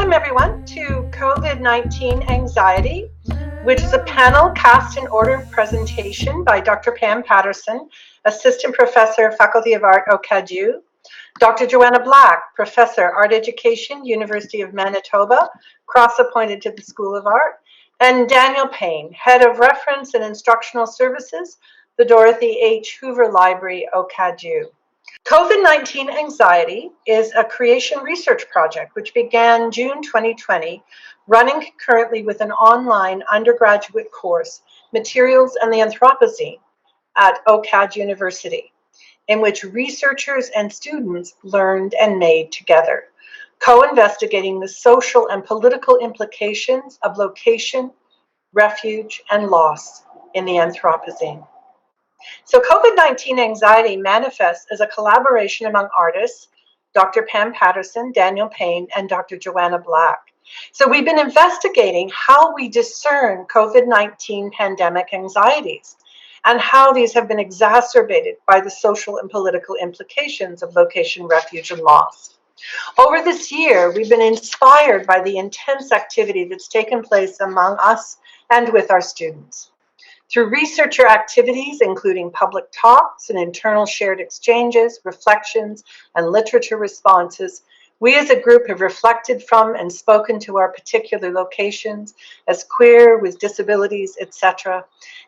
Welcome everyone to COVID-19 Anxiety, which is a panel cast in order presentation by Dr. Pam Patterson, Assistant Professor, Faculty of Art, OCAD, Dr. Joanna Black, Professor, Art Education, University of Manitoba, cross-appointed to the School of Art, and Daniel Payne, Head of Reference and Instructional Services, the Dorothy H. Hoover Library, OCAD. COVID-19 Anxiety is a creation research project which began June 2020, running concurrently with an online undergraduate course, Materials and the Anthropocene, at OCAD University, in which researchers and students learned and made together, co-investigating the social and political implications of location, refuge, and loss in the Anthropocene. So COVID-19 anxiety manifests as a collaboration among artists, Dr. Pam Patterson, Daniel Payne, and Dr. Joanna Black. So we've been investigating how we discern COVID-19 pandemic anxieties and how these have been exacerbated by the social and political implications of location, refuge, and loss. Over this year, we've been inspired by the intense activity that's taken place among us and with our students. Through researcher activities, including public talks and internal shared exchanges, reflections, and literature responses, we as a group have reflected from and spoken to our particular locations as queer, with disabilities, etc.,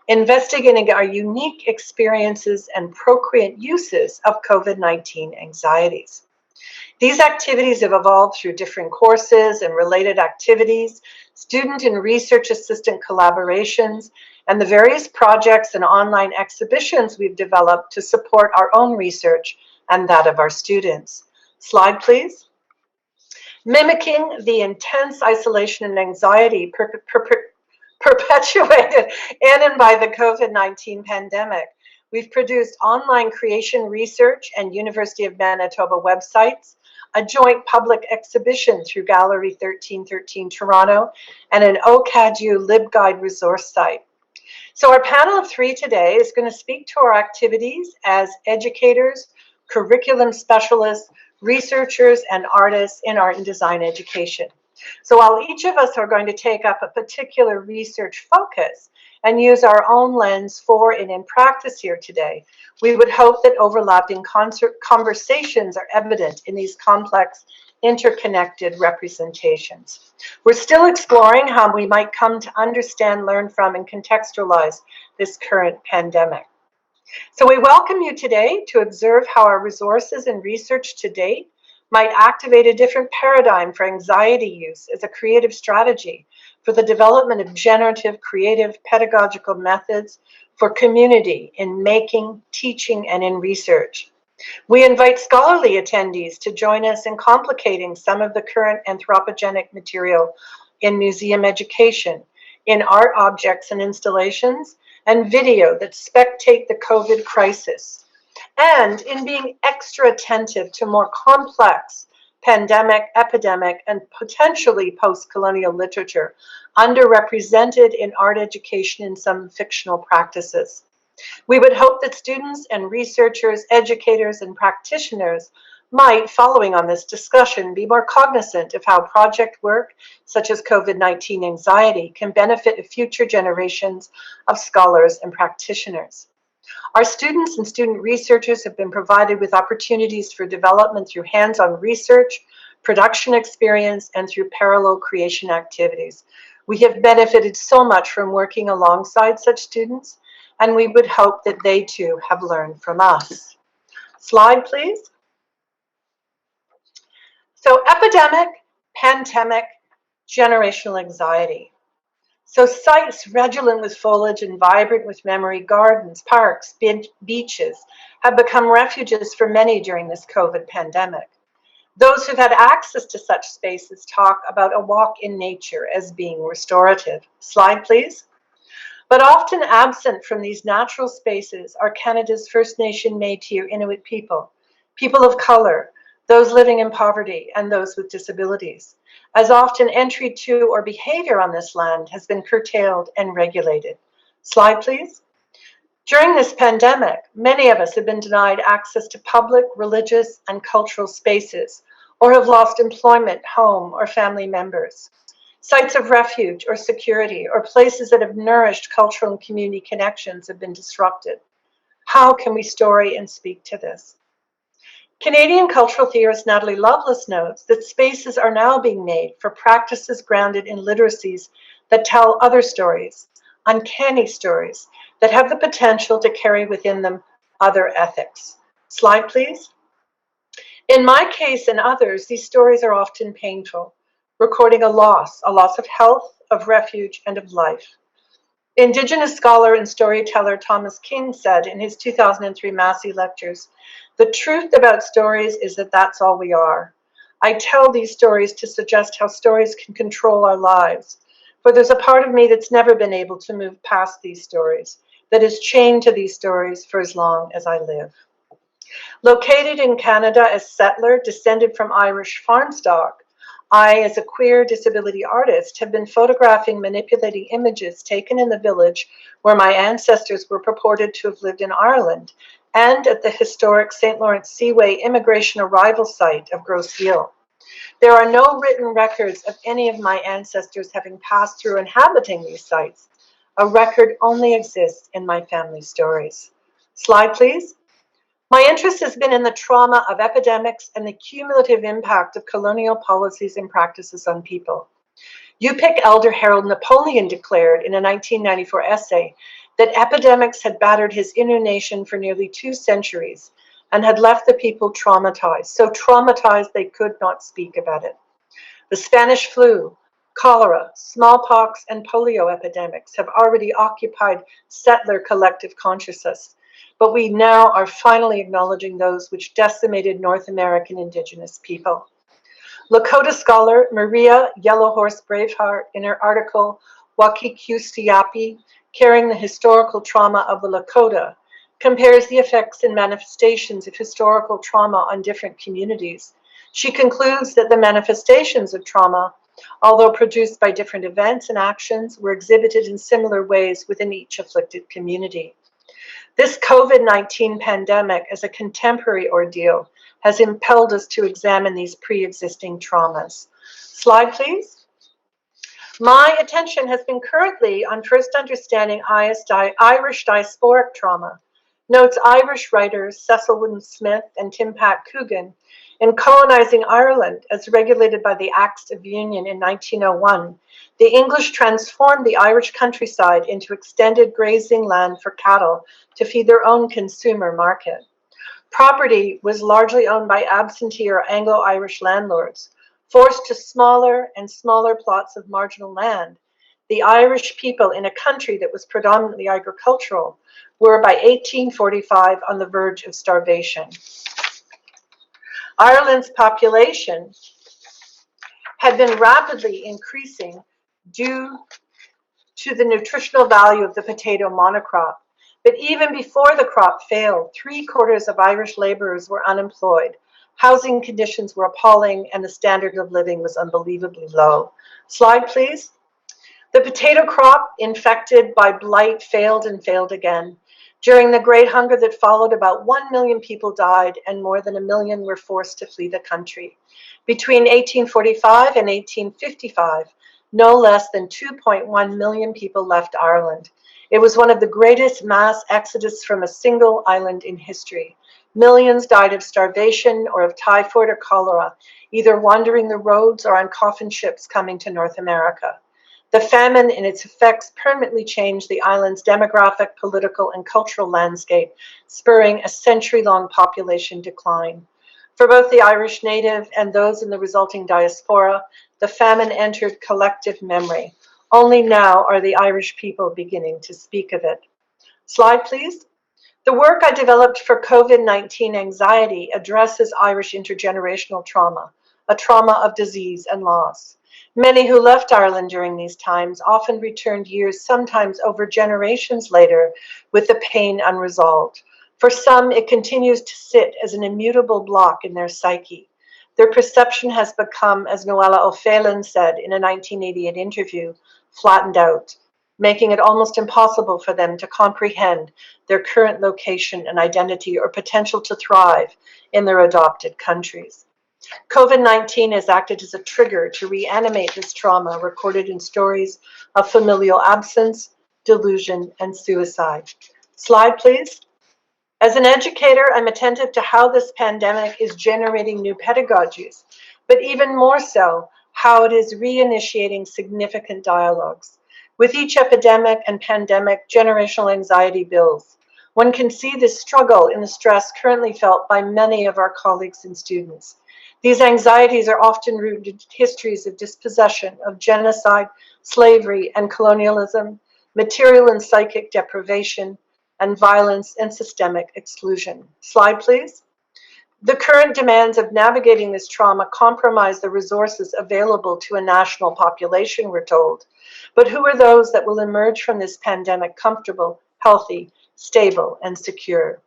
investigating our unique experiences and procreant uses of COVID-19 anxieties. These activities have evolved through different courses and related activities, student and research assistant collaborations, and the various projects and online exhibitions we've developed to support our own research and that of our students. Slide, please. Mimicking the intense isolation and anxiety perpetuated in and by the COVID-19 pandemic, we've produced online creation research and University of Manitoba websites, a joint public exhibition through Gallery 1313 Toronto, and an OCAD LibGuide resource site. So our panel of three today is going to speak to our activities as educators, curriculum specialists, researchers, and artists in art and design education. So while each of us are going to take up a particular research focus and use our own lens for and in practice here today, we would hope that overlapping conversations are evident in these complex, interconnected representations. We're still exploring how we might come to understand, learn from, and contextualize this current pandemic. So we welcome you today to observe how our resources and research to date might activate a different paradigm for anxiety use as a creative strategy for the development of generative, creative, pedagogical methods for community in making, teaching, and in research. We invite scholarly attendees to join us in complicating some of the current anthropogenic material in museum education, in art objects and installations, and video that spectate the COVID crisis, and in being extra attentive to more complex pandemic, epidemic, and potentially post-colonial literature, underrepresented in art education in some fictional practices. We would hope that students and researchers, educators, and practitioners might, following on this discussion, be more cognizant of how project work, such as COVID-19 anxiety, can benefit future generations of scholars and practitioners. Our students and student researchers have been provided with opportunities for development through hands-on research, production experience, and through parallel creation activities. We have benefited so much from working alongside such students, and we would hope that they too have learned from us. Slide, please. So epidemic, pandemic, generational anxiety. So sites redolent with foliage and vibrant with memory, gardens, parks, beaches have become refuges for many during this COVID pandemic. Those who've had access to such spaces talk about a walk in nature as being restorative. Slide, please. But often absent from these natural spaces are Canada's First Nation, Métis, or Inuit people, people of color, those living in poverty, and those with disabilities, as often entry to or behavior on this land has been curtailed and regulated. Slide, please. During this pandemic, many of us have been denied access to public, religious, and cultural spaces, or have lost employment, home, or family members. Sites of refuge or security, or places that have nourished cultural and community connections have been disrupted. How can we story and speak to this? Canadian cultural theorist Natalie Lovelace notes that spaces are now being made for practices grounded in literacies that tell other stories, uncanny stories, that have the potential to carry within them other ethics. Slide, please. In my case and others, these stories are often painful, recording a loss of health, of refuge, and of life. Indigenous scholar and storyteller Thomas King said in his 2003 Massey Lectures, "The truth about stories is that that's all we are. I tell these stories to suggest how stories can control our lives. For there's a part of me that's never been able to move past these stories, that is chained to these stories for as long as I live." Located in Canada as settler, descended from Irish farm stock, I, as a queer disability artist, have been photographing manipulating images taken in the village where my ancestors were purported to have lived in Ireland, and at the historic St. Lawrence Seaway immigration arrival site of Grosse Ile. There are no written records of any of my ancestors having passed through inhabiting these sites. A record only exists in my family stories. Slide, please. My interest has been in the trauma of epidemics and the cumulative impact of colonial policies and practices on people. UPIC elder Harold Napoleon declared in a 1994 essay that epidemics had battered his inner nation for nearly 2 centuries and had left the people traumatized, so traumatized they could not speak about it. The Spanish flu, cholera, smallpox, and polio epidemics have already occupied settler collective consciousness, but we now are finally acknowledging those which decimated North American Indigenous people. Lakota scholar Maria Yellowhorse Braveheart, in her article Wakikiustiapi, Carrying the Historical Trauma of the Lakota, compares the effects and manifestations of historical trauma on different communities. She concludes that the manifestations of trauma, although produced by different events and actions, were exhibited in similar ways within each afflicted community. This COVID-19 pandemic, as a contemporary ordeal, has impelled us to examine these pre-existing traumas. Slide, please. My attention has been currently on first understanding Irish diasporic trauma, notes Irish writers Cecil Wooden-Smith and Tim Pat Coogan, in colonizing Ireland as regulated by the Acts of Union in 1901. The English transformed the Irish countryside into extended grazing land for cattle to feed their own consumer market. Property was largely owned by absentee or Anglo-Irish landlords. Forced to smaller and smaller plots of marginal land, the Irish people in a country that was predominantly agricultural were by 1845 on the verge of starvation. Ireland's population had been rapidly increasing due to the nutritional value of the potato monocrop. But even before the crop failed, 3/4 of Irish laborers were unemployed. Housing conditions were appalling and the standard of living was unbelievably low. Slide, please. The potato crop, infected by blight, failed and failed again. During the Great Hunger that followed, about 1 million people died and more than 1 million were forced to flee the country. Between 1845 and 1855, no less than 2.1 million people left Ireland. It was one of the greatest mass exodus from a single island in history. Millions died of starvation or of typhoid or cholera, either wandering the roads or on coffin ships coming to North America. The famine and its effects permanently changed the island's demographic, political, and cultural landscape, spurring a century-long population decline. For both the Irish native and those in the resulting diaspora, the famine entered collective memory. Only now are the Irish people beginning to speak of it. Slide, please. The work I developed for COVID-19 anxiety addresses Irish intergenerational trauma, a trauma of disease and loss. Many who left Ireland during these times often returned years, sometimes over generations later, with the pain unresolved. For some, it continues to sit as an immutable block in their psyche. Their perception has become, as Noella O'Phelan said in a 1988 interview, flattened out, making it almost impossible for them to comprehend their current location and identity or potential to thrive in their adopted countries. COVID-19 has acted as a trigger to reanimate this trauma recorded in stories of familial absence, delusion, and suicide. Slide, please. As an educator, I'm attentive to how this pandemic is generating new pedagogies, but even more so, how it is reinitiating significant dialogues. With each epidemic and pandemic, generational anxiety builds. One can see this struggle in the stress currently felt by many of our colleagues and students. These anxieties are often rooted in histories of dispossession, of genocide, slavery, and colonialism, material and psychic deprivation, and violence and systemic exclusion. Slide, please. The current demands of navigating this trauma compromise the resources available to a national population, we're told. But who are those that will emerge from this pandemic comfortable, healthy, stable, and secure?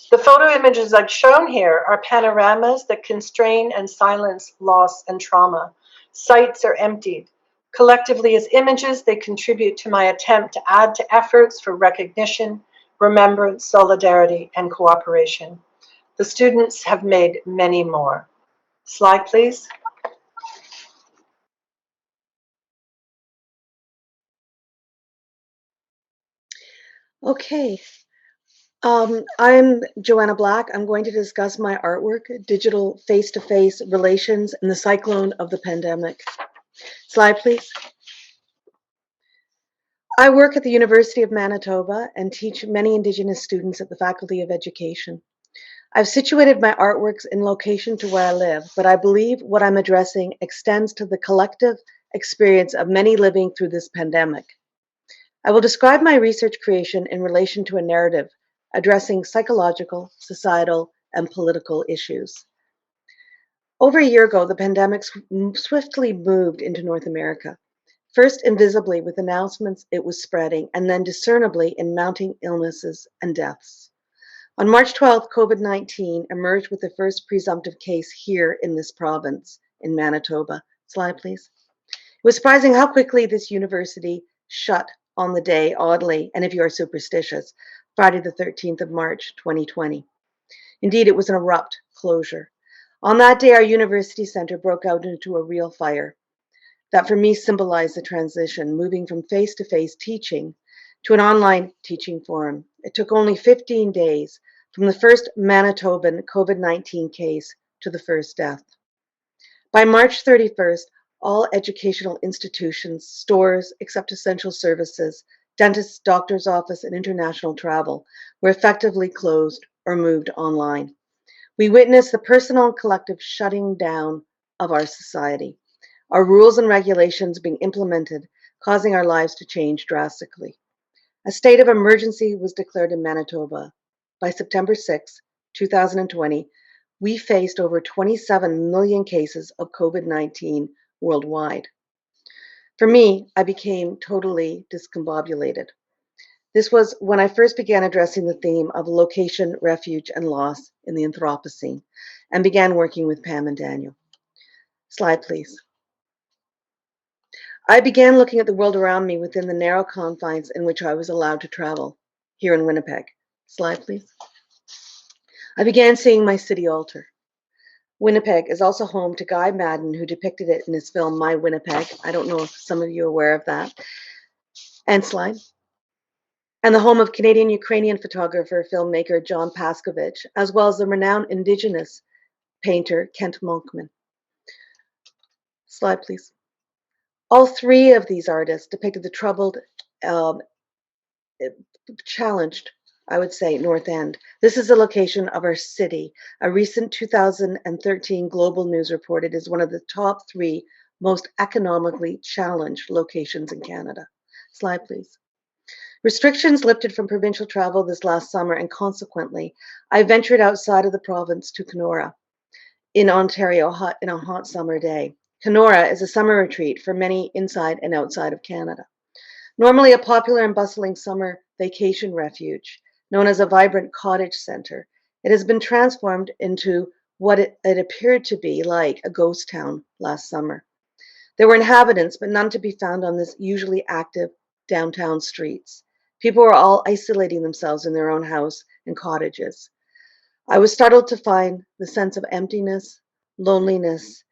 The photo images I've shown here are panoramas that constrain and silence loss and trauma. Sites are emptied. Collectively as images, they contribute to my attempt to add to efforts for recognition, remembrance, solidarity, and cooperation. The students have made many more. Slide, please. Okay, I'm Joanna Black. I'm going to discuss my artwork, Digital Face-to-Face Relations in the Cyclone of the Pandemic. Slide, please. I work at the University of Manitoba and teach many Indigenous students at the Faculty of Education. I've situated my artworks in location to where I live, but I believe what I'm addressing extends to the collective experience of many living through this pandemic. I will describe my research creation in relation to a narrative addressing psychological, societal, and political issues. Over a year ago, the pandemic swiftly moved into North America, first invisibly with announcements it was spreading, and then discernibly in mounting illnesses and deaths. On March 12th, COVID-19 emerged with the first presumptive case here in this province, in Manitoba. Slide, please. It was surprising how quickly this university shut on the day, oddly, and if you are superstitious, Friday the 13th of March, 2020. Indeed, it was an abrupt closure. On that day, our university center broke out into a real fire. That for me symbolized the transition, moving from face-to-face teaching to an online teaching forum. It took only 15 days from the first Manitoban COVID-19 case to the first death. By March 31st, all educational institutions, stores, except essential services, dentists, doctor's office, and international travel were effectively closed or moved online. We witnessed the personal and collective shutting down of our society, our rules and regulations being implemented, causing our lives to change drastically. A state of emergency was declared in Manitoba. By September 6, 2020, we faced over 27 million cases of COVID-19 worldwide. For me, I became totally discombobulated. This was when I first began addressing the theme of location, refuge, and loss in the Anthropocene and began working with Pam and Daniel. Slide, please. I began looking at the world around me within the narrow confines in which I was allowed to travel, here in Winnipeg. Slide, please. I began seeing my city alter. Winnipeg is also home to Guy Madden, who depicted it in his film My Winnipeg. I don't know if some of you are aware of that. And slide. And the home of Canadian-Ukrainian photographer, filmmaker John Paskovich, as well as the renowned Indigenous painter Kent Monkman. Slide, please. All three of these artists depicted the troubled, challenged, I would say, North End. This is the location of our city. A recent 2013 Global News report it is one of the top 3 most economically challenged locations in Canada. Slide, please. Restrictions lifted from provincial travel this last summer, and consequently, I ventured outside of the province to Kenora in Ontario in a hot summer day. Kenora is a summer retreat for many inside and outside of Canada. Normally a popular and bustling summer vacation refuge, known as a vibrant cottage center, it has been transformed into what it appeared to be like a ghost town last summer. There were inhabitants, but none to be found on this usually active downtown streets. People were all isolating themselves in their own house and cottages. I was startled to find the sense of emptiness, loneliness,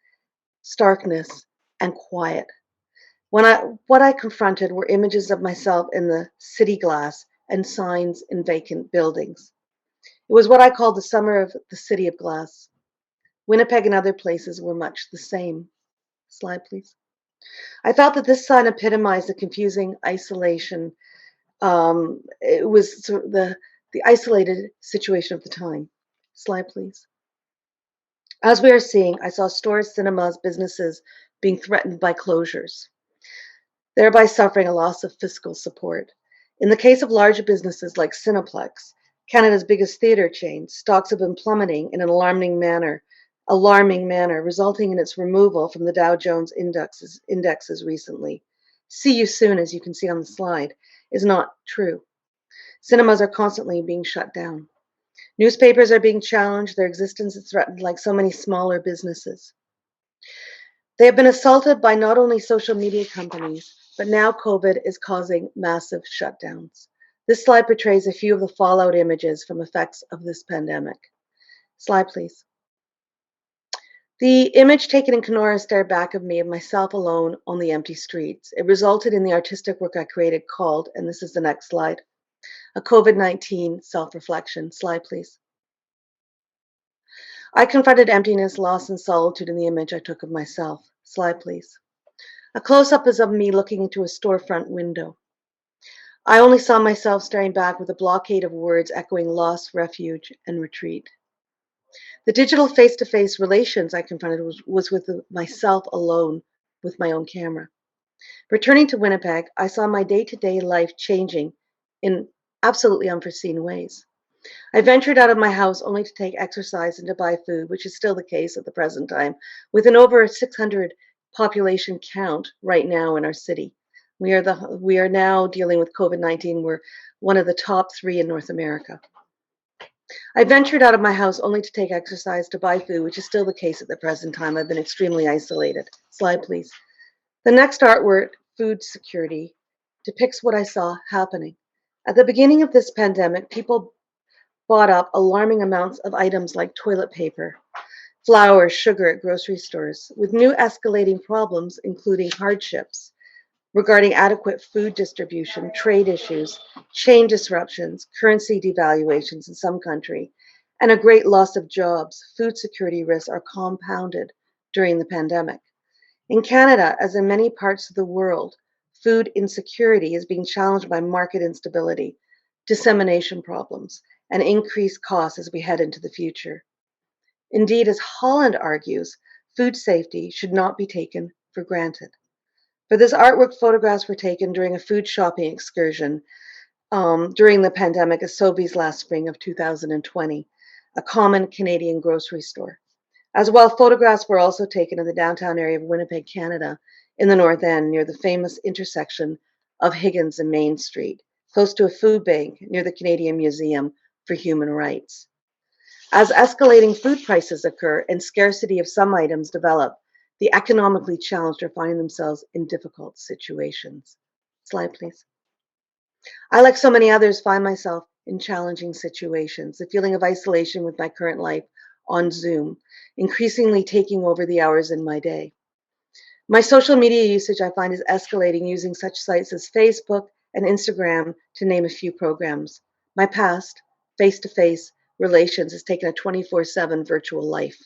starkness, and quiet. What I confronted were images of myself in the city glass and signs in vacant buildings. It was what I called the summer of the city of glass. Winnipeg and other places were much the same. Slide, please. I felt that this sign epitomized the confusing isolation. It was sort of the isolated situation of the time. Slide, please. As we are seeing, I saw stores, cinemas, businesses being threatened by closures, thereby suffering a loss of fiscal support. In the case of larger businesses like Cineplex, Canada's biggest theatre chain, stocks have been plummeting in an alarming manner, resulting in its removal from the Dow Jones indexes recently. See you soon, as you can see on the slide, is not true. Cinemas are constantly being shut down. Newspapers are being challenged, their existence is threatened like so many smaller businesses. They have been assaulted by not only social media companies, but now COVID is causing massive shutdowns. This slide portrays a few of the fallout images from effects of this pandemic. Slide, please. The image taken in Kenora stared back of me of myself alone on the empty streets. It resulted in the artistic work I created called, and this is the next slide, a COVID-19 self-reflection. Slide, please. I confronted emptiness, loss, and solitude in the image I took of myself. Slide, please. A close-up is of me looking into a storefront window. I only saw myself staring back with a blockade of words echoing loss, refuge, and retreat. The digital face-to-face relations I confronted was with myself alone with my own camera. Returning to Winnipeg, I saw my day-to-day life changing in absolutely unforeseen ways. I ventured out of my house only to take exercise and to buy food, which is still the case at the present time, with an over 600 population count right now in our city. We are now dealing with COVID-19. We're one of the top 3 in North America. I ventured out of my house only to take exercise, to buy food, which is still the case at the present time. I've been extremely isolated. Slide, please. The next artwork, Food Security, depicts what I saw happening. At the beginning of this pandemic, people bought up alarming amounts of items like toilet paper, flour, sugar at grocery stores, with new escalating problems, including hardships regarding adequate food distribution, trade issues, chain disruptions, currency devaluations in some country, and a great loss of jobs. Food security risks are compounded during the pandemic. In Canada, as in many parts of the world, food insecurity is being challenged by market instability, dissemination problems, and increased costs as we head into the future. Indeed, as Holland argues, food safety should not be taken for granted. For this artwork, photographs were taken during a food shopping excursion during the pandemic at Sobeys last spring of 2020, a common Canadian grocery store. As well, photographs were also taken in the downtown area of Winnipeg, Canada, in the North End, near the famous intersection of Higgins and Main Street, close to a food bank near the Canadian Museum for Human Rights. As escalating food prices occur and scarcity of some items develop, the economically challenged are finding themselves in difficult situations. Slide, please. I, like so many others, find myself in challenging situations. The feeling of isolation with my current life on Zoom, increasingly taking over the hours in my day. My social media usage, I find, is escalating using such sites as Facebook and Instagram, to name a few programs. My past, face-to-face relations has taken a 24/7 virtual life.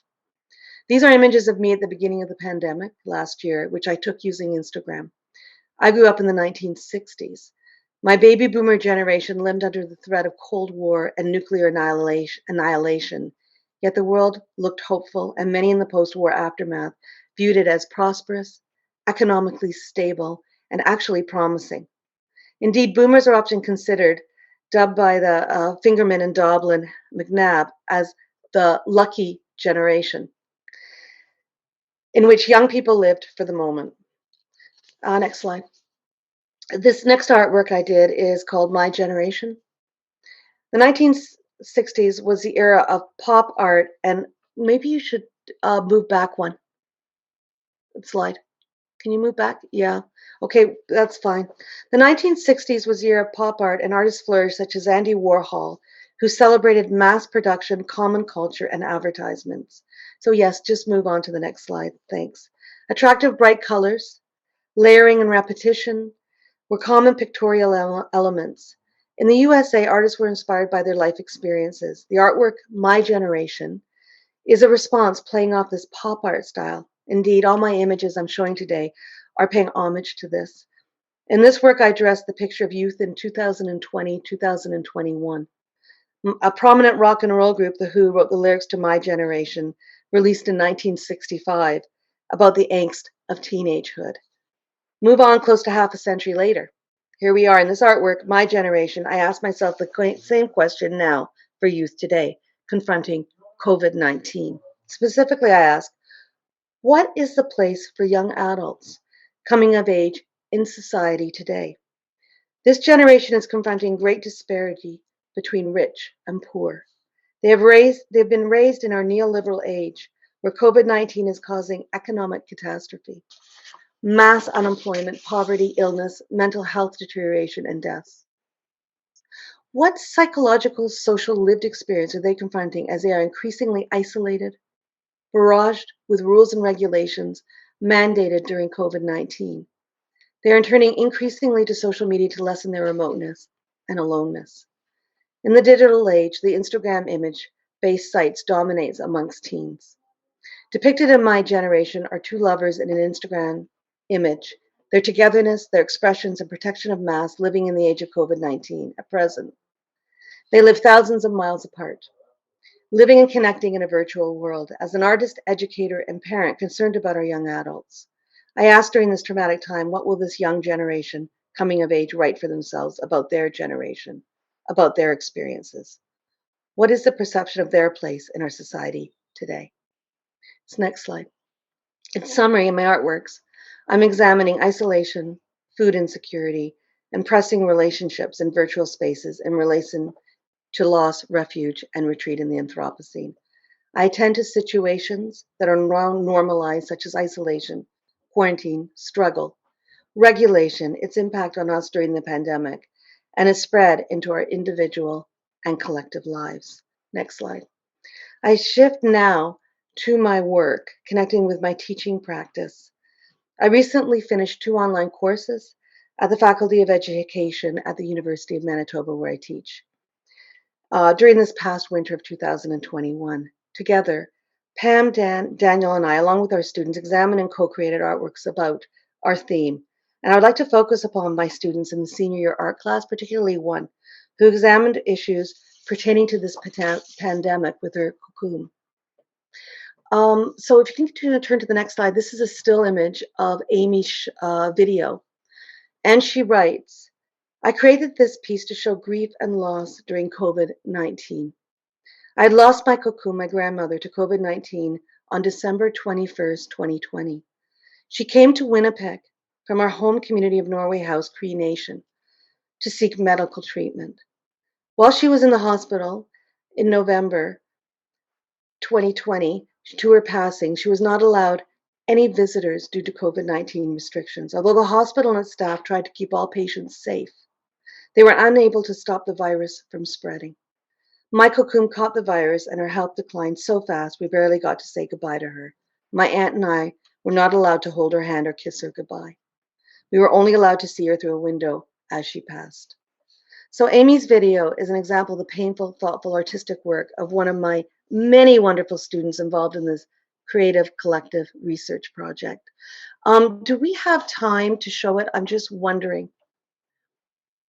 These are images of me at the beginning of the pandemic last year, which I took using Instagram. I grew up in the 1960s. My baby boomer generation lived under the threat of Cold War and nuclear annihilation, yet the world looked hopeful, and many in the post-war aftermath viewed it as prosperous, economically stable, and actually promising. Indeed, boomers are often considered, dubbed by the Fingerman and Doblin McNabb as the lucky generation, in which young people lived for the moment. Next slide. This next artwork I did is called My Generation. The 1960s was the era of pop art, and maybe you should move back one slide. Can you move back? Yeah. Okay, that's fine. The 1960s was the year of pop art, and artists flourished such as Andy Warhol, who celebrated mass production, common culture, and advertisements. So yes, just move on to the next slide. Thanks. Attractive bright colors, layering and repetition were common pictorial elements. In the USA, artists were inspired by their life experiences. The artwork, My Generation, is a response playing off this pop art style. Indeed, all my images I'm showing today are paying homage to this. In this work, I addressed the picture of youth in 2020, 2021. A prominent rock and roll group, The Who, wrote the lyrics to My Generation, released in 1965, about the angst of teenagehood. Move on close to half a century later. Here we are in this artwork, My Generation. I ask myself the same question now for youth today, confronting COVID-19. Specifically, I ask, what is the place for young adults coming of age in society today? This generation is confronting great disparity between rich and poor. They've been raised in our neoliberal age where COVID-19 is causing economic catastrophe, mass unemployment, poverty, illness, mental health deterioration, and deaths. What psychological, social lived experience are they confronting as they are increasingly isolated, barraged with rules and regulations mandated during COVID-19? They are turning increasingly to social media to lessen their remoteness and aloneness. In the digital age, the Instagram image-based sites dominates amongst teens. Depicted in My Generation are two lovers in an Instagram image, their togetherness, their expressions, and protection of mass living in the age of COVID-19 at present. They live thousands of miles apart, living and connecting in a virtual world. As an artist, educator, and parent concerned about our young adults, I asked during this traumatic time, what will this young generation coming of age write for themselves about their generation, about their experiences? What is the perception of their place in our society today? This next slide. In summary, in my artworks, I'm examining isolation, food insecurity, and pressing relationships in virtual spaces in relation to loss, refuge, and retreat in the Anthropocene. I attend to situations that are normalized, such as isolation, quarantine, struggle, regulation, its impact on us during the pandemic, and its spread into our individual and collective lives. Next slide. I shift now to my work, connecting with my teaching practice. I recently finished 2 online courses at the Faculty of Education at the University of Manitoba, where I teach. During this past winter of 2021, together, Pam, Daniel, and I, along with our students, examined and co-created artworks about our theme. And I would like to focus upon my students in the senior year art class, particularly one who examined issues pertaining to this pandemic with her cocoon. So if you can turn to the next slide, this is a still image of Amy's video. And she writes, I created this piece to show grief and loss during COVID-19. I had lost my cocoon, my grandmother, to COVID-19 on December 21st, 2020. She came to Winnipeg from our home community of Norway House, Cree Nation, to seek medical treatment. While she was in the hospital in November 2020, to her passing, she was not allowed any visitors due to COVID-19 restrictions. Although the hospital and its staff tried to keep all patients safe, they were unable to stop the virus from spreading. My cocoon caught the virus and her health declined so fast we barely got to say goodbye to her. My aunt and I were not allowed to hold her hand or kiss her goodbye. We were only allowed to see her through a window as she passed. So Amy's video is an example of the painful, thoughtful, artistic work of one of my many wonderful students involved in this creative collective research project. Do we have time to show it? I'm just wondering.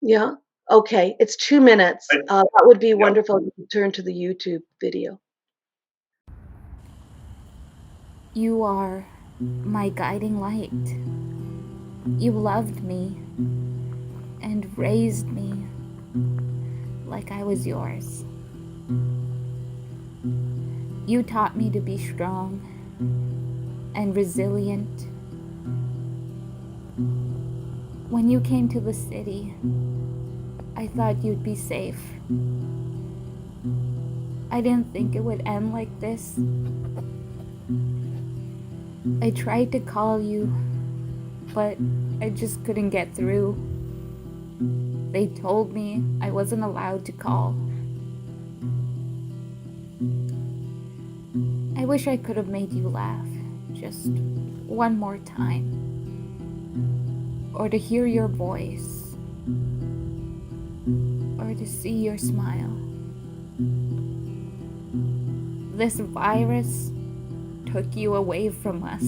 Yeah? Okay, it's 2 minutes. That would be wonderful if you turn to the YouTube video. You are my guiding light. You loved me and raised me like I was yours. You taught me to be strong and resilient. When you came to the city, I thought you'd be safe. I didn't think it would end like this. I tried to call you, but I just couldn't get through. They told me I wasn't allowed to call. I I wish I could have made you laugh just one more time, or to hear your voice, or to see your smile. This virus took you away from us.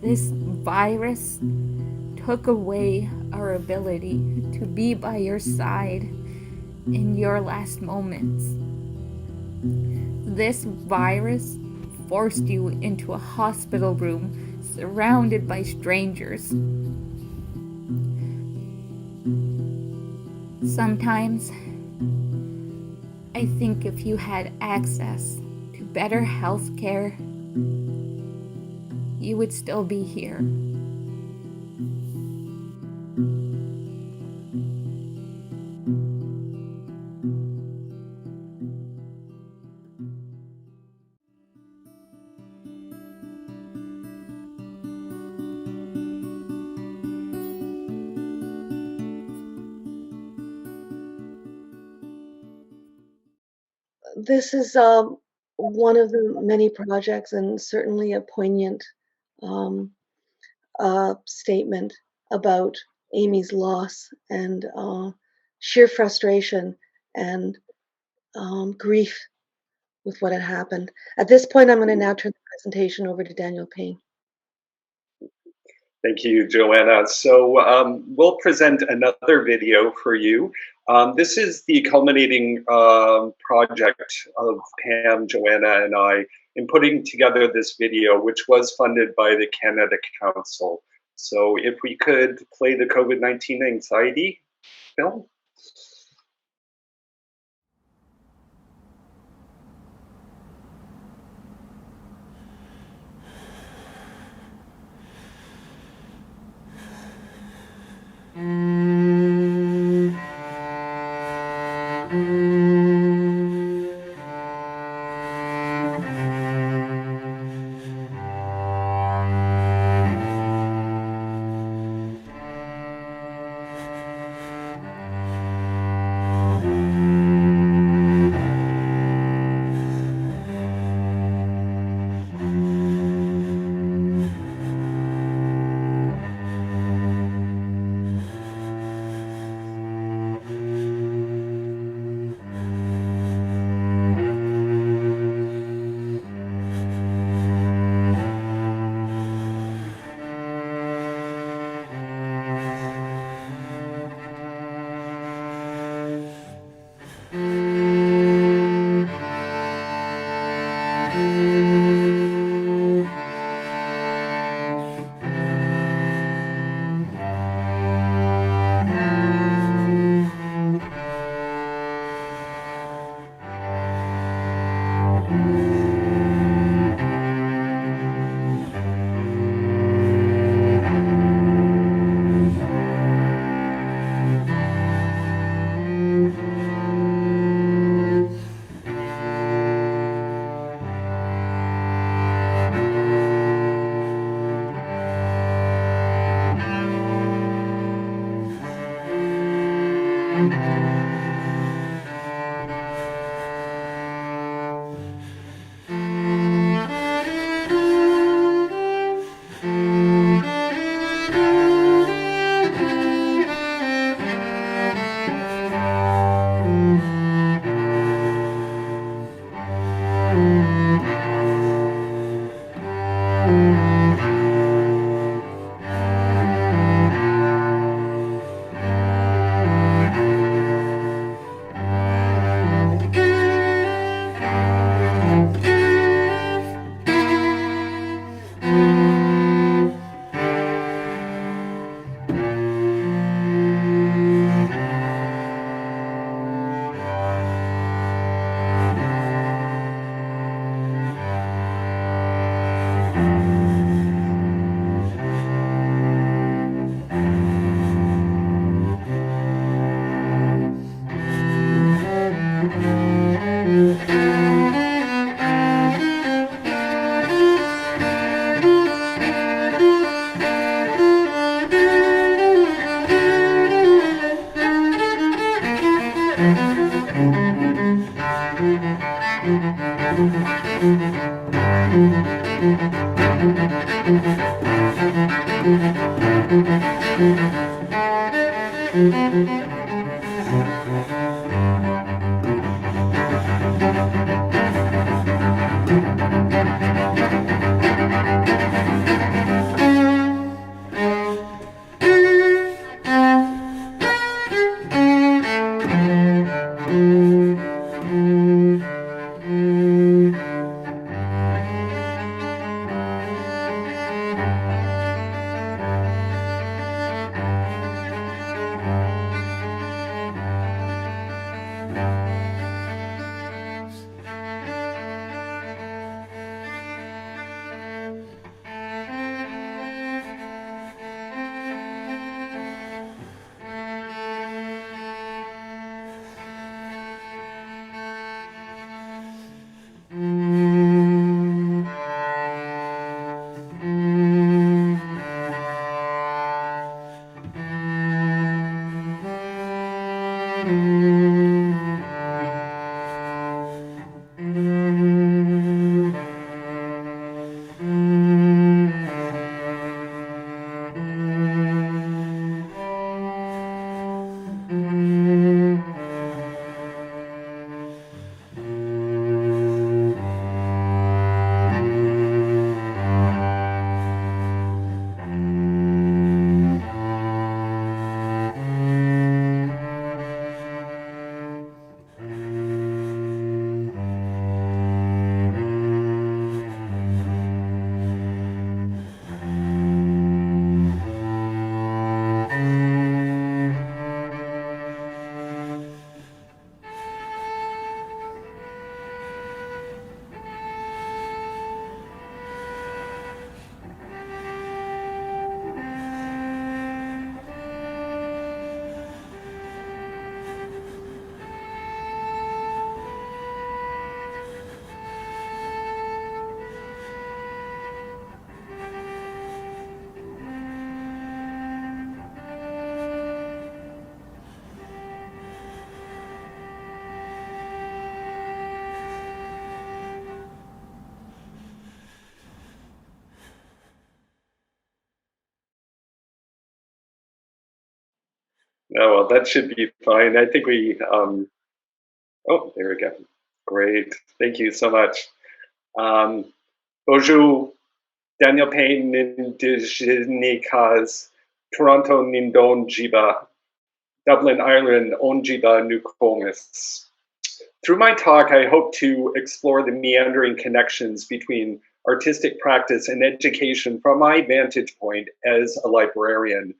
This virus took away our ability to be by your side in your last moments. This virus forced you into a hospital room surrounded by strangers. Sometimes, I think if you had access to better health care, you would still be here. This is one of the many projects, and certainly a poignant um, statement about Amy's loss and sheer frustration and grief with what had happened. At this point, I'm going to now turn the presentation over to Daniel Payne. Thank you, Joanna. So we'll present another video for you. This is the culminating project of Pam, Joanna, and I in putting together this video, which was funded by the Canada Council. So if we could play the COVID-19 anxiety film. Oh, well, that should be fine. I think we, oh, there we go. Great. Thank you so much. Bonjour, Daniel Payne, Nindigenicas, Toronto, Nindon, Jiba, Dublin, Ireland, Onjiba, Nukomis. Through my talk, I hope to explore the meandering connections between artistic practice and education from my vantage point as a librarian.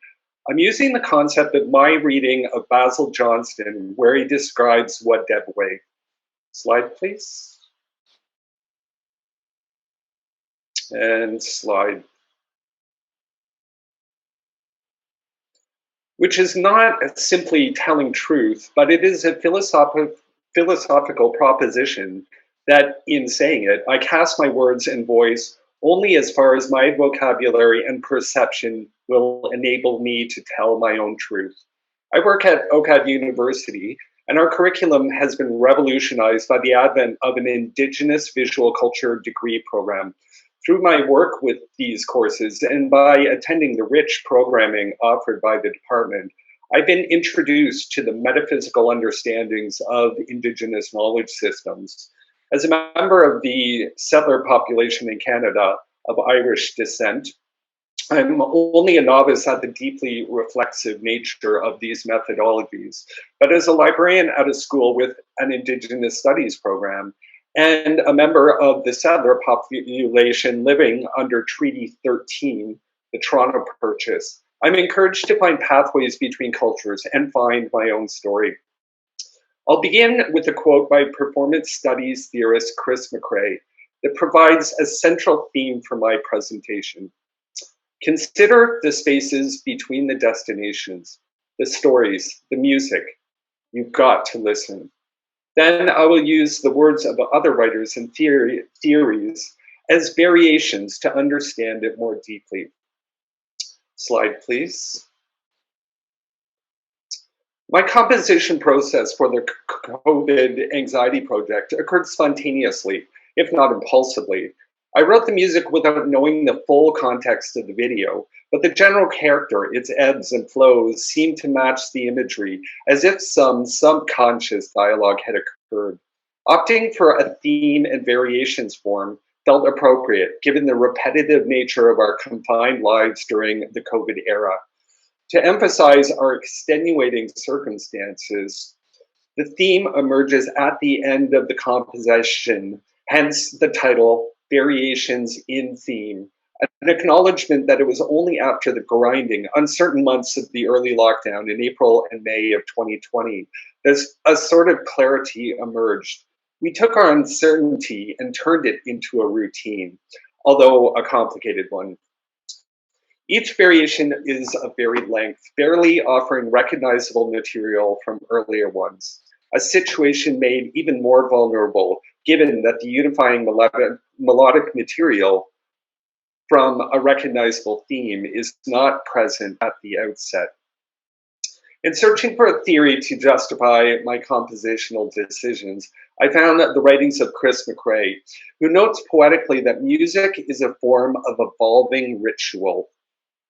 I'm using the concept of my reading of Basil Johnston, where he describes what Deb Way. Slide, please. And slide. Which is not simply telling truth, but it is a philosophical proposition that in saying it, I cast my words and voice only as far as my vocabulary and perception will enable me to tell my own truth. I work at OCAD University, and our curriculum has been revolutionized by the advent of an Indigenous visual culture degree program. Through my work with these courses and by attending the rich programming offered by the department, I've been introduced to the metaphysical understandings of Indigenous knowledge systems. As a member of the settler population in Canada of Irish descent, I'm only a novice at the deeply reflexive nature of these methodologies. But as a librarian at a school with an Indigenous studies program, and a member of the settler population living under Treaty 13, the Toronto Purchase, I'm encouraged to find pathways between cultures and find my own story. I'll begin with a quote by performance studies theorist Chris McCrae that provides a central theme for my presentation. Consider the spaces between the destinations, the stories, the music. You've got to listen. Then I will use the words of other writers and theories as variations to understand it more deeply. Slide, please. My composition process for the COVID anxiety project occurred spontaneously, if not impulsively. I wrote the music without knowing the full context of the video, but the general character, its ebbs and flows, seemed to match the imagery, as if some subconscious dialogue had occurred. Opting for a theme and variations form felt appropriate, given the repetitive nature of our confined lives during the COVID era. To emphasize our extenuating circumstances, the theme emerges at the end of the composition, hence the title, Variations in Theme, an acknowledgement that it was only after the grinding, uncertain months of the early lockdown in April and May of 2020 that a sort of clarity emerged. We took our uncertainty and turned it into a routine, although a complicated one. Each variation is of varied length, barely offering recognizable material from earlier ones, a situation made even more vulnerable given that the unifying melodic material from a recognizable theme is not present at the outset. In searching for a theory to justify my compositional decisions, I found the writings of Chris McRae, who notes poetically that music is a form of evolving ritual.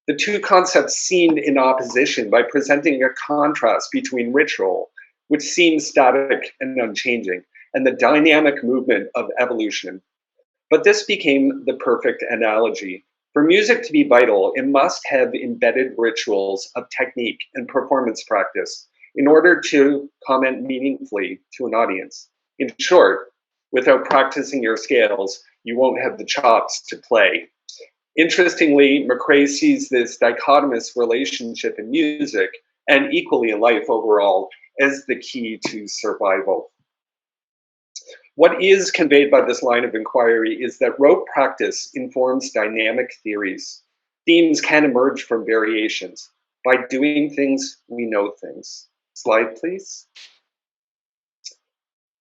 The two concepts seemed in opposition by presenting a contrast between ritual, which seems static and unchanging, and the dynamic movement of evolution. But this became the perfect analogy. For music to be vital, it must have embedded rituals of technique and performance practice in order to comment meaningfully to an audience. In short, without practicing your scales, you won't have the chops to play. Interestingly, McRae sees this dichotomous relationship in music, and equally in life overall, as the key to survival. What is conveyed by this line of inquiry is that rote practice informs dynamic theories. Themes can emerge from variations. By doing things, we know things. Slide, please.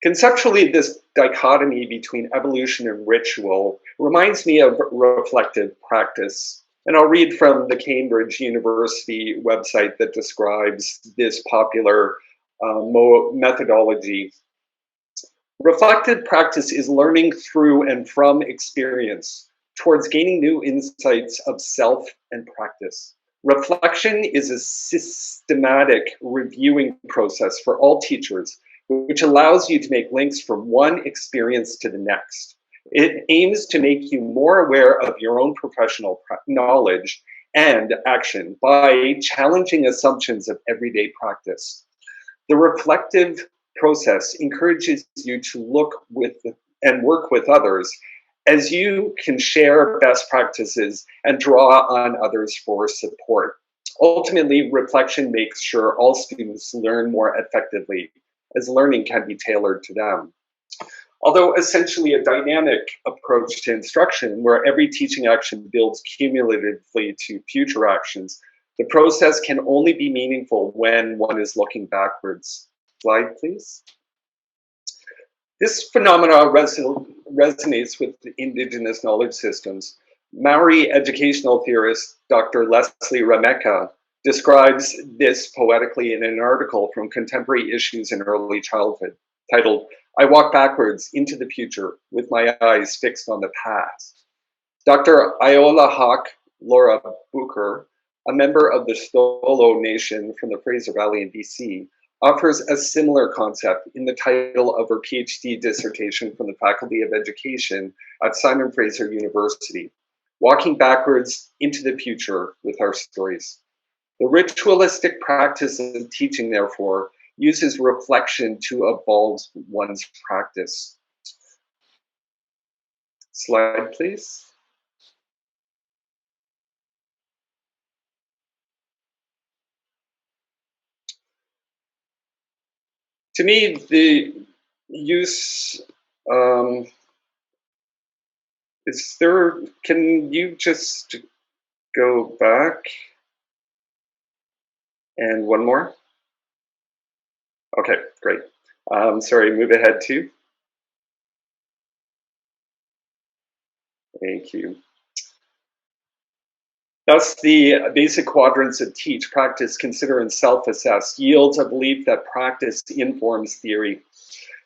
Conceptually, this dichotomy between evolution and ritual reminds me of reflective practice. And I'll read from the Cambridge University website that describes this popular methodology. Reflective practice is learning through and from experience towards gaining new insights of self and practice. Reflection is a systematic reviewing process for all teachers, which allows you to make links from one experience to the next. It aims to make you more aware of your own professional knowledge and action by challenging assumptions of everyday practice. The reflective process encourages you to look with and work with others, as you can share best practices and draw on others for support. Ultimately, reflection makes sure all students learn more effectively, as learning can be tailored to them. Although essentially a dynamic approach to instruction, where every teaching action builds cumulatively to future actions, the process can only be meaningful when one is looking backwards. Slide, please. This phenomenon resonates with Indigenous knowledge systems. Maori educational theorist Dr. Leslie Rameka describes this poetically in an article from Contemporary Issues in Early Childhood, titled, "I Walk Backwards into the Future with My Eyes Fixed on the Past." Dr. Iola Hawk Laura Booker, a member of the Stolo Nation from the Fraser Valley in BC, offers a similar concept in the title of her PhD dissertation from the Faculty of Education at Simon Fraser University, "Walking Backwards into the Future with Our Stories." The ritualistic practice of teaching, therefore, uses reflection to evolve one's practice. Slide, please. To me, the use is there. Can you just go back? And one more. Okay, great. Sorry, move ahead too. Thank you. Thus, the basic quadrants of teach, practice, consider, and self-assess yields a belief that practice informs theory.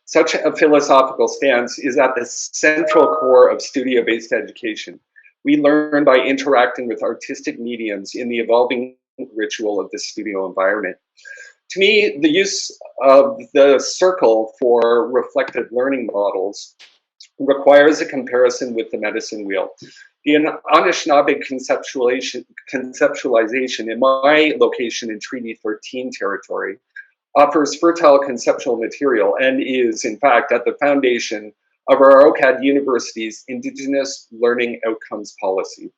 Such a philosophical stance is at the central core of studio-based education. We learn by interacting with artistic mediums in the evolving ritual of the studio environment. To me, the use of the circle for reflective learning models requires a comparison with the medicine wheel. The Anishinaabe conceptualization in my location in Treaty 13 territory offers fertile conceptual material and is, in fact, at the foundation of our OCAD University's Indigenous Learning Outcomes Policy.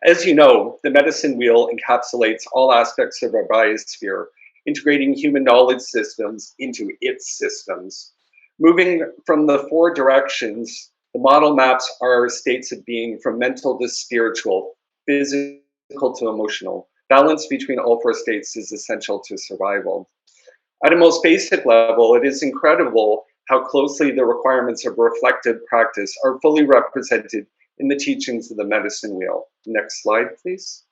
As you know, the medicine wheel encapsulates all aspects of our biosphere, integrating human knowledge systems into its systems. Moving from the four directions, the model maps our states of being from mental to spiritual, physical to emotional. Balance between all four states is essential to survival. At a most basic level, it is incredible how closely the requirements of reflective practice are fully represented in the teachings of the medicine wheel. Next slide, please.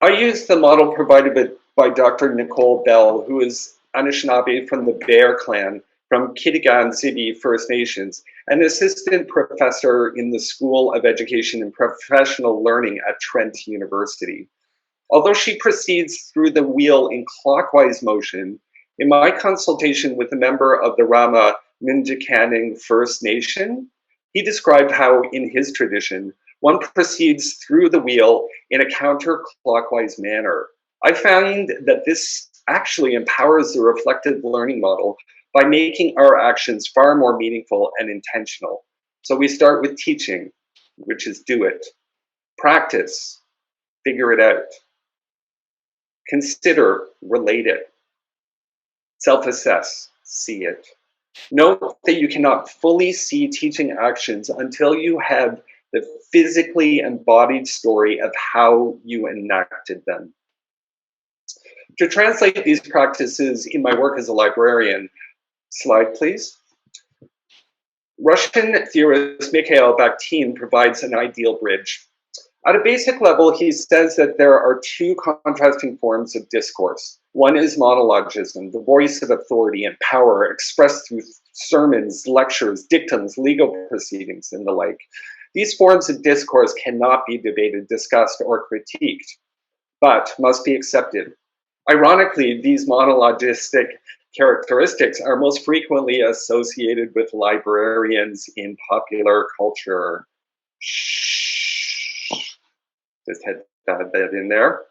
I use the model provided by Dr. Nicole Bell, who is Anishinaabe from the Bear Clan from Kitigan Zibi First Nations, an assistant professor in the School of Education and Professional Learning at Trent University. Although she proceeds through the wheel in clockwise motion, in my consultation with a member of the Rama Minjikanning First Nation, he described how, in his tradition, one proceeds through the wheel in a counterclockwise manner. I find that this actually empowers the reflective learning model by making our actions far more meaningful and intentional. So we start with teaching, which is do it. Practice, figure it out. Consider, relate it. Self-assess, see it. Note that you cannot fully see teaching actions until you have the physically embodied story of how you enacted them. To translate these practices in my work as a librarian, slide please. Russian theorist Mikhail Bakhtin provides an ideal bridge. At a basic level, he says that there are two contrasting forms of discourse. One is monologism, the voice of authority and power expressed through sermons, lectures, dictums, legal proceedings, and the like. These forms of discourse cannot be debated, discussed, or critiqued, but must be accepted. Ironically, these monologistic characteristics are most frequently associated with librarians in popular culture. Just had that in there.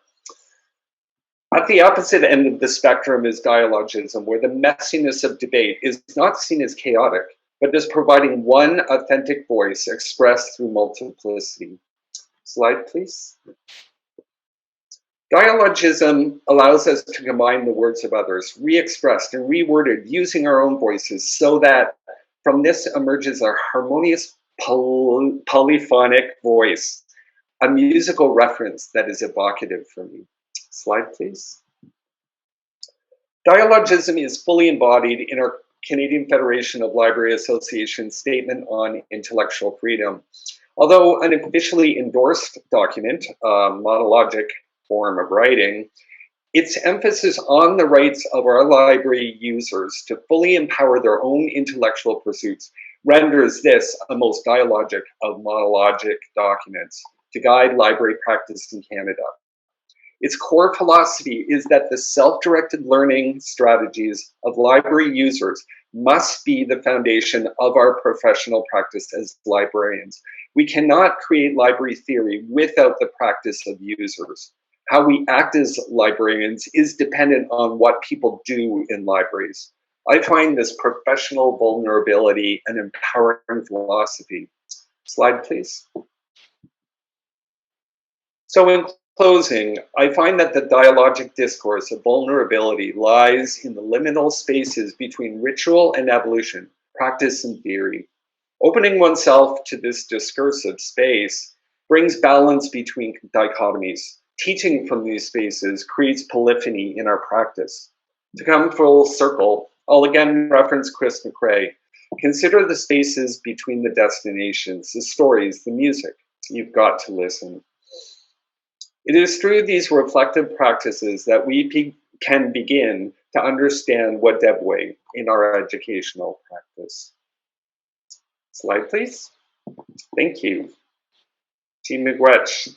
At the opposite end of the spectrum is dialogism, where the messiness of debate is not seen as chaotic, but as providing one authentic voice expressed through multiplicity. Slide, please. Dialogism allows us to combine the words of others, re-expressed and reworded using our own voices, so that from this emerges a harmonious polyphonic voice, a musical reference that is evocative for me. Slide, please. Dialogism is fully embodied in our Canadian Federation of Library Associations Statement on Intellectual Freedom. Although an officially endorsed document, monologic form of writing, its emphasis on the rights of our library users to fully empower their own intellectual pursuits renders this a most dialogic of monologic documents to guide library practice in Canada. Its core philosophy is that the self-directed learning strategies of library users must be the foundation of our professional practice as librarians. We cannot create library theory without the practice of users. How we act as librarians is dependent on what people do in libraries. I find this professional vulnerability an empowering philosophy. Slide, please. So in closing, I find that the dialogic discourse of vulnerability lies in the liminal spaces between ritual and evolution, practice and theory. Opening oneself to this discursive space brings balance between dichotomies. Teaching from these spaces creates polyphony in our practice. To come full circle, I'll again reference Chris McRae. Consider the spaces between the destinations, the stories, the music. You've got to listen. It is through these reflective practices that we can begin to understand what devoué in our educational practice. Slide, please. Thank you. Team McGretch.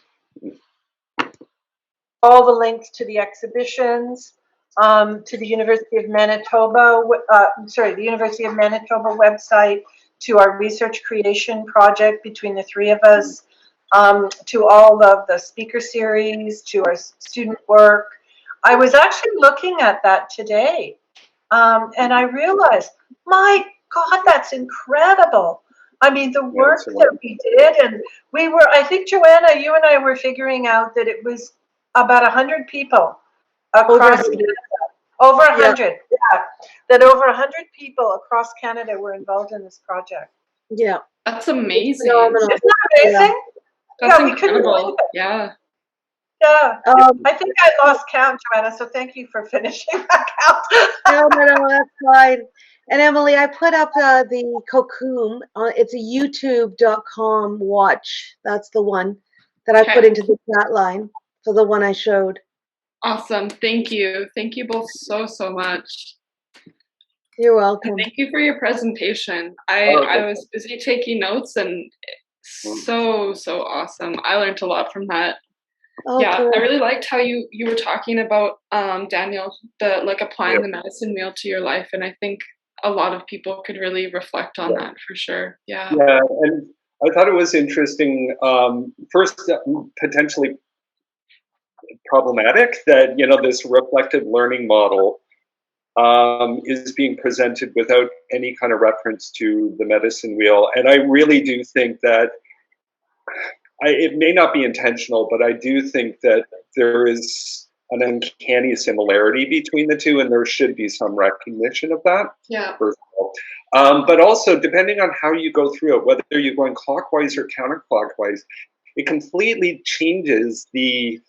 All the links to the exhibitions, to the University of Manitoba, the University of Manitoba website, to our research creation project between the three of us, to all of the speaker series, to our student work. I was actually looking at that today, and I realized, my God, that's incredible. I mean, the work that we did, and we were, I think, Joanna, you and I were figuring out that it was about 100 people across Canada. Over 100, yeah. That over 100 people across Canada were involved in this project. Yeah. That's amazing. Isn't that amazing? That's we couldn't believe incredible. it. Yeah. Yeah. I think I lost count, Joanna, so thank you for finishing that count. No, that's fine. And Emily, I put up the Cocoon. It's a youtube.com watch. That's the one that I put into the chat line for the one I showed. Awesome. Thank you. Thank you both so much. You're welcome. And thank you for your presentation. I was busy taking notes, and so awesome. I learned a lot from that. Oh, yeah, cool. I really liked how you were talking about Daniel, applying the medicine wheel to your life, and I think a lot of people could really reflect on that for sure. Yeah, and I thought it was interesting. First, potentially problematic that this reflective learning model is being presented without any kind of reference to the medicine wheel, and I really do think that. It may not be intentional, but I do think that there is an uncanny similarity between the two, and there should be some recognition of that. Yeah. First of all. But also, depending on how you go through it, whether you're going clockwise or counterclockwise, it completely changes the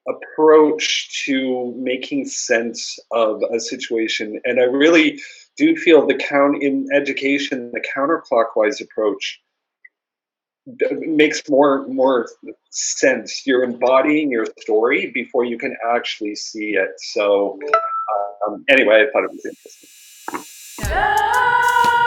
approach to making sense of a situation. And I really do feel in education, the counterclockwise approach makes more sense. You're embodying your story before you can actually see it. So anyway, I thought it was interesting. Yeah.